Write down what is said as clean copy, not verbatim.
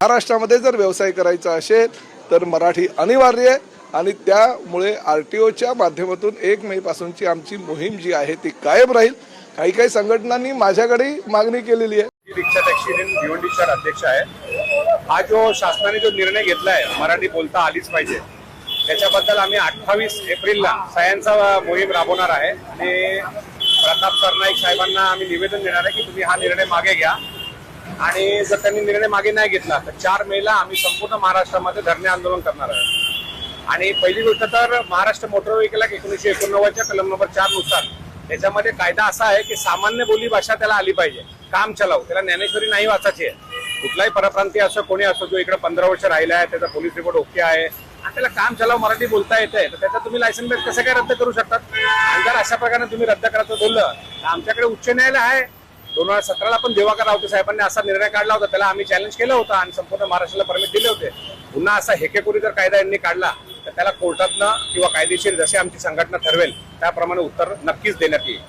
महाराष्ट्रामध्ये जर व्यवसाय करायचा असेल तर मराठी अनिवार्य आहे आणि त्यामुळे आरटीओच्या माध्यमातून 1 मे पासूनची आमची मोहीम जी आहे ती कायम राहील। काही काही संघटनांनी माझ्याकडे मागणी केलेली आहे। रिक्षा टॅक्सी युनियन भिवंडीचा अध्यक्ष आहे। हा जो शासनाने जो निर्णय घेतला आहे मराठी बोलता आलीच पाहिजे त्याच्याबद्दल आम्ही 28 एप्रिलला सह्यांचा मोहीम राबवणार आहे आणि प्रताप सरनाईक साहेबांना आम्ही निवेदन देणार आहे की तुम्ही हा निर्णय मागे घ्या आणि जर त्यांनी निर्णय मागे नाही घेतला तर 4 मेला आम्ही संपूर्ण महाराष्ट्रामध्ये धरणे आंदोलन करणार आहे। आणि पहिली गोष्ट तर महाराष्ट्र मोटर व्हेकल ऍक्ट 1989च्या कलम नंबर 4 नुसार त्याच्यामध्ये कायदा असा आहे की सामान्य बोली भाषा त्याला आली पाहिजे। काम चलाव त्याला ज्ञानेश्वरी नाही वाचायची आहे। कुठलाही परप्रांतीय असो कोणी असो जो इकडे 15 वर्ष राहिला आहे त्याचा पोलीस रिपोर्ट ओके आहे आणि त्याला काम चलाव मराठी बोलता येते तर त्याचा तुम्ही लायसन बेस कसं काय रद्द करू शकतात। आणि जर अशा प्रकारे तुम्ही रद्द करायचं बोललं तर आमच्याकडे उच्च न्यायालय आहे। 2017ला पण दिवाकर रावते साहेबांनी असा निर्णय काढला होता, त्याला आम्ही चॅलेंज केलं होतं आणि संपूर्ण महाराष्ट्राला परमिट दिले होते। पुन्हा असा हेकेखोरी जर कायदा यांनी काढला तर त्याला कोर्टातनं किंवा कायदेशीर जसे आमची संघटना ठरवेल त्याप्रमाणे उत्तर नक्कीच देण्यात येईल।